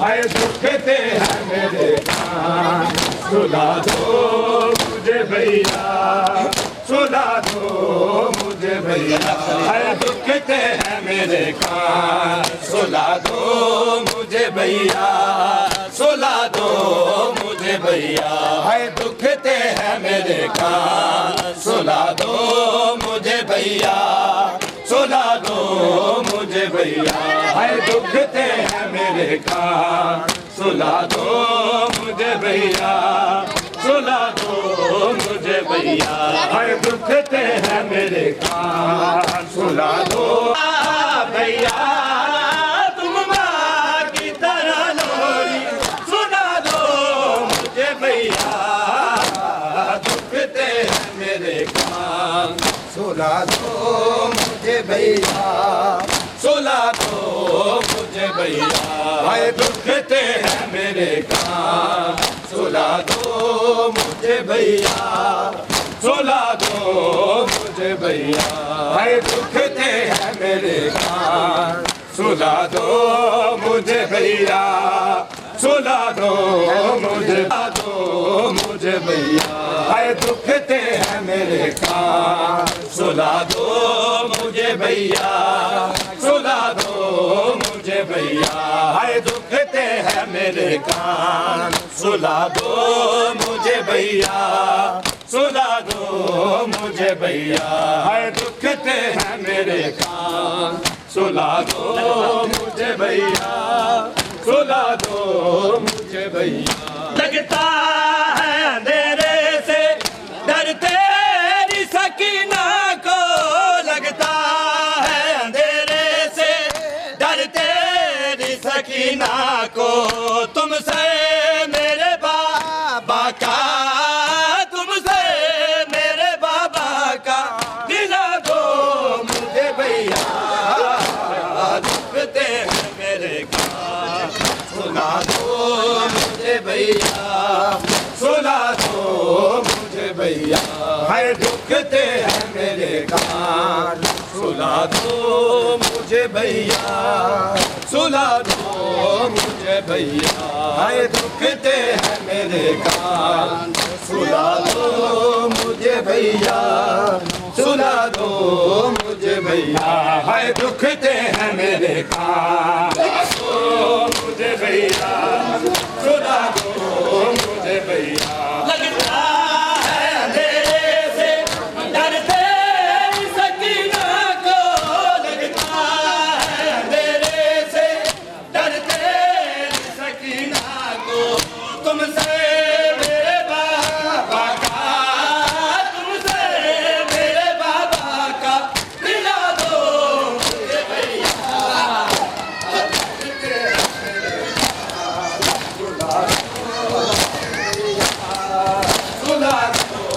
हाय दुखते हैं मेरे कान सुला दो मुझे भैया सुला दो मुझे भैया हाय दुखते हैं मेरे कान सुला दो मुझे भैया सुला दो मुझे भैया हाय दुखते हैं मेरे कान सुला दो मुझे भैया सुला दो मुझे भैया हाय दुखते हैं मेरे कान सुला दो मुझे भैया सुला दो मुझे भैया हाय दुखते हैं मेरे कान सुला दो भैया तुम माँ की तरह लोरी सुना दो मुझे भैया दुखते हैं मेरे कान सुला दो मुझे भैया सुला दो मुझे भैया हाय दुखते हैं मेरे कान सुला दो मुझे भैया सुला दो मुझे भैया हाय दुखते हैं मेरे कान सुला दो मुझे भैया सुला दो मुझे भैया हाय दुखते हैं मेरे कान सुला दो मुझे भैया सुला दो मुझे भैया हाय दुखते हैं मेरे कान सुला दो मुझे भैया सुला दो मुझे भैया हाय दुखते हैं मेरे कान सुला दो मुझे भैया सुला दो मुझे भैया लगता है अंधेरे से डर तेरी सकीना को लगता है अंधेरे से डर तेरी सकीना को तुमसे मेरे बाबा का तुमसे मेरे बाबा का दिला दो मुझे भैया दुखते हैं मेरे कान सुला दो मुझे भैया सुला दो मुझे भैया हाय दुखते हैं मेरे कान सुला दो मुझे भैया सुला दो मुझे भैया हाय दुखते हैं मेरे कान सुला दो मुझे भैया सुला दो मुझे भैया हाय दुखते हैं मेरे कान मुझे भैया सुला दो मुझे भैया लगता है अंधेरे से डरते सकीना को लगता है अंधेरे से डरते सकीना को तुमसे मेरे बाबा का तुमसे मेरे बाबा का दिला दो मुझे भैया सुला दो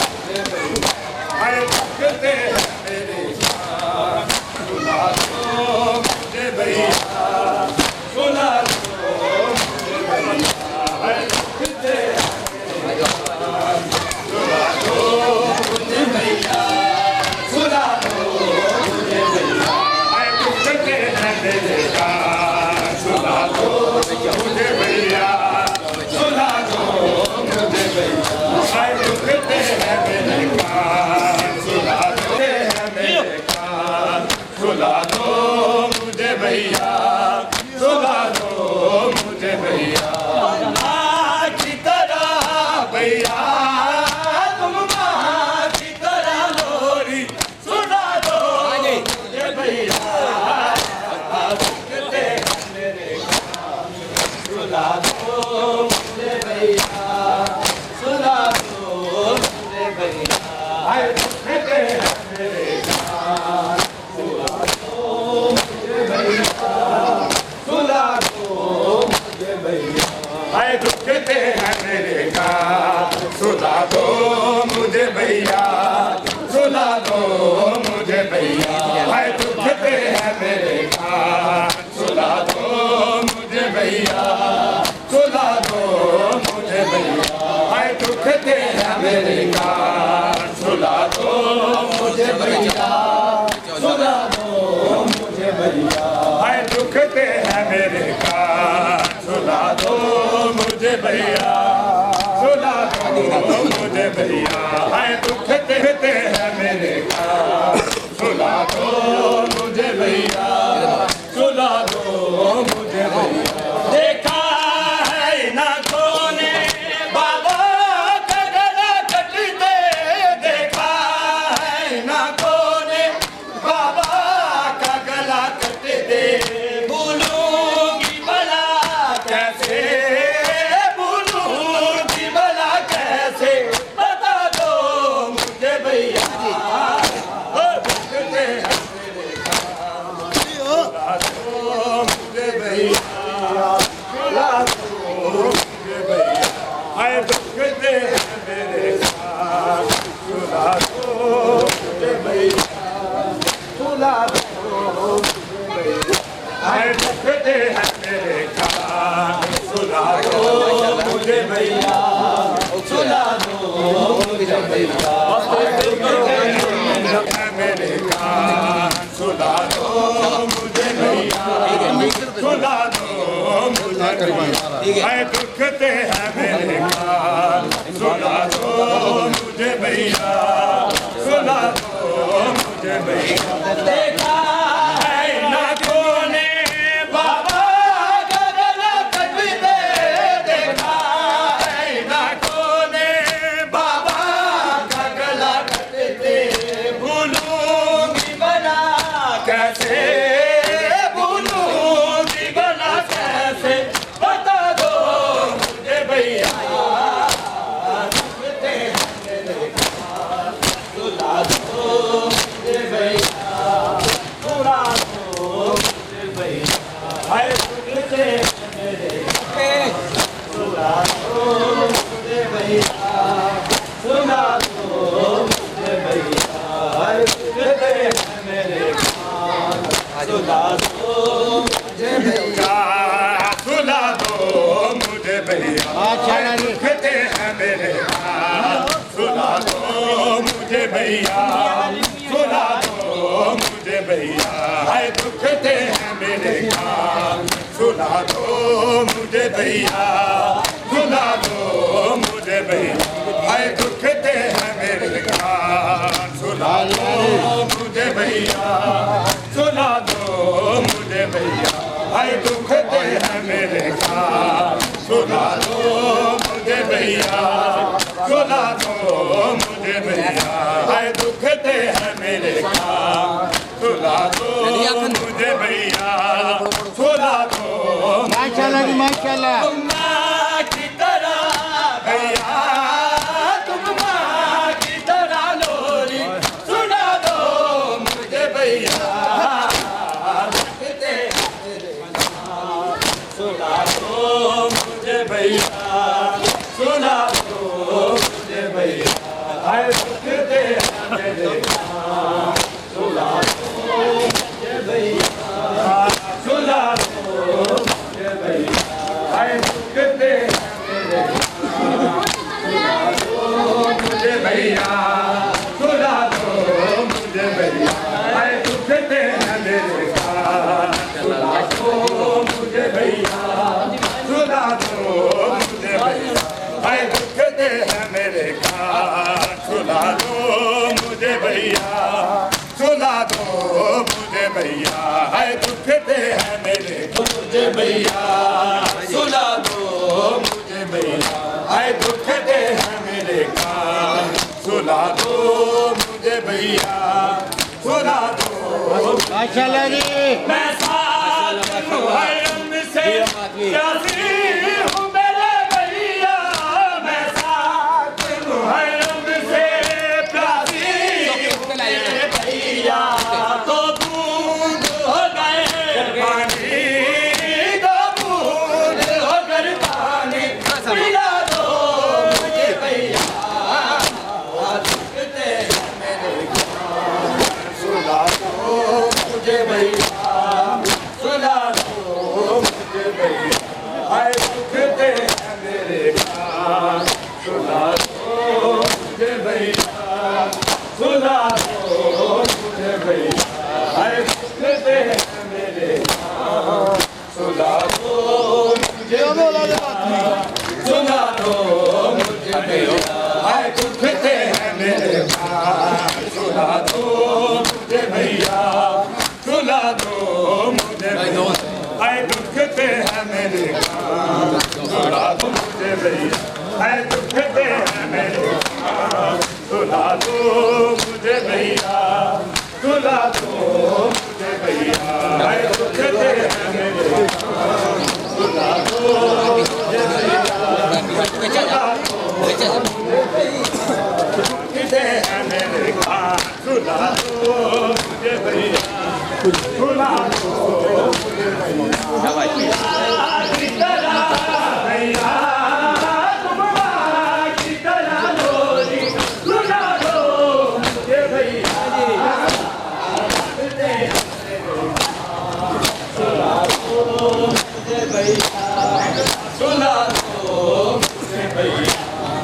मुझे भैया हाय दुखते हैं मेरे कान सुला दो मुझे भैया सुला दो मुझे भैया हाय दुखते हैं मेरे कान सुला दो मुझे भैया सुला दो मुझे भैया हाय दुखते हैं मेरे कान सुला दो मुझे भैया सुला दो मुझे भैया हाय दुखते हैं मेरे कान सुला दो हैं मेरे कान सुला दो मुझे भैया सुला दो मुझे भैया माँ की तरह भैया तुम माँ की तरह लोरी सुला दो मुझे भैया दुखते हैं मेरे कान सुला दो मुझे भैया सुला दो मुझे भैया हाय दुखते हैं मेरे कान सुला दो मुझे भैया सुला दो मुझे भैया हाय दुखते हैं मेरे कान सुला दो मुझे भैया सुला दो मुझे भैया हाय दुखते हैं मेरे कान सुला दो मुझे भैया सुला दो मुझे भैया हाय दुखते हैं मेरे कान सुला दो मुझे भैया सुला दो मुझे भैया हाय दुखते हैं मेरे कान मुझे भैया सुला दो मुझे भैया हाय दुख देते हैं मेरे का सुला दो मुझे भैया सुला दो मुझे भैया देखा है ना तूने बाबा का गला कटते देखा है ना तूने बाबा का गला कटते भूलूंगी भला कैसे भूलूंगी भला कैसे बता दो मुझे भैया मुझे भैया सुला दो मुझे भैया हाय दुख दे मेरे का सुला दो मुझे भैया सुला दो हाय दुख दे मेरे का सुला दो मुझे भैया सुला दो मुझे भैया मेरे का सुला दो मुझे भैया सुला दो मुझे भैया हाय दुख दे है मेरे का सुला दो मुझे भैया सुला दो मुझे भैया देखा है ना तूने बाबा का गला कटते देखा है ना तूने बाबा का गला कटते भूलूंगी भला कैसे भूलूंगी भला कैसे बता दो मुझे भैया सुला दो मुझे भैया सुला दो मुझे भैया हाय तुझसे मेरे सुला दो मुझे भैया सुला दो मुझे भैया हाय तुझसे मेरे सुला दो मुझे भैया सुला दो मुझे भैया दुखते हैं मेरे का सुला दो मुझे भैया सुला दो मुझे भैया हाय दुखते हैं मेरे का सुला दो मुझे भैया सुला दो मुझे भैया हाय दुखते हैं मेरे का सुला दो मुझे भैया सुला दो मुझे भैया हाय दुखते हैं मेरे का सुला दो मुझे भैया सुला दो मुझे भैया हाय दुखते हैं मेरे का सुला दो मुझे भैया सुला दो माशाल्लाह जी माशाल्लाह तुम माँ की तरह भैया तुम माँ की तरह लोरी सुना दो मुझे भैया सुना दो मुझे भैया सुना दो मुझे भैया हाय दुखते हैं मेरे सुना दो मुझे भैया सुना दो मुझे भैया हाय दुखते हैं मेरे सुना दो मुझे भैया सुना दो मुझे भैया हाय दुखते हैं मेरे सुना दो मुझे भैया सुना दो मुझे भैया हाय दुखते हैं मेरे का सुना दो मुझे भैया सुना दो मुझे भैया हाय दुखते हैं मेरे मुझे भैया सुना दो मुझे भैया हाय दुखते हैं मेरे का सुना दो मुझे भैया सुना दो माशाल्लाह जी मैं साथ हूँ हरम से प्यासी हूँ मेरे भैया मैं साथ हूँ हरम से प्यासी हूँ मेरे भैया तो बूंद हो गए पानी तो बूंद हो कर पानी पिला दो मुझे भैया दुखते हैं मेरे सुला दो मुझे भैया सुला दो मुझे भैया हाय दुखते हैं मेरे कान सुला दो मुझे भैया सुला दो मुझे हाय दुखते हैं मेरे कान सुला दो मुझे भैया हाय दुखते हैं मेरे कान सुला दो मुझे भैया सुला दो मुझे भैया हाय दुखते हैं मेरे कान सुला दो मुझे भैया सुला दो मुझे भैया दुखते हैं मेरे कान सुला दो मुझे भैया सुला दो मुझे भैया सुला दो मुझे भैया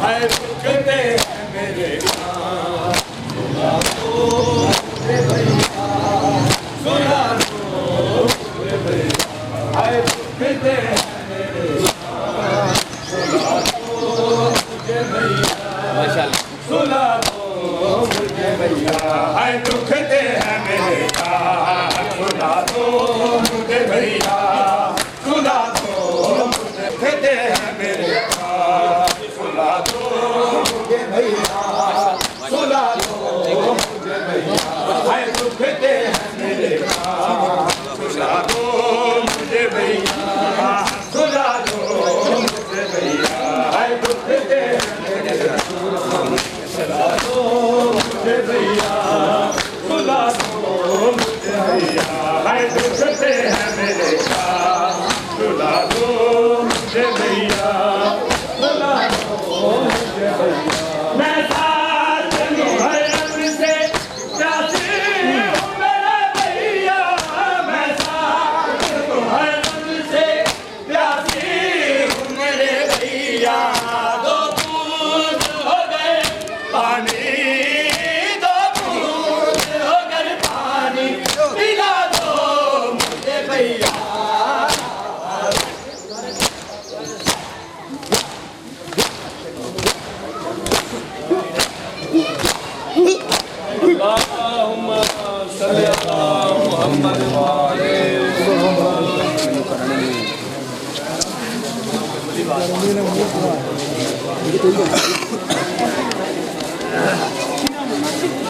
हाय दुखते हैं मेरे कान सुला दो मुझे भैया सुला दो मुझे भैया हाय दुखते हैं मेरे कान सुला दो मुझे भैया सुला दो मुझे भैया हाय दुखते हैं मेरे कान सुला दो मुझे भैया सुला दो मुझे दुखते हैं मेरे कान सुला दो मुझे भैया सुला दो मुझे भैया हाय दुखते हैं मेरे कान सुला दो मुझे भैया सुला दो मुझे भैया हाय दुखते हैं मेरे कान सुला दो मुझे भैया सुला दो मुझे भैया हाय दुखते हैं मेरे कान सुला दो मुझे भैया सुला दो मुझे भैया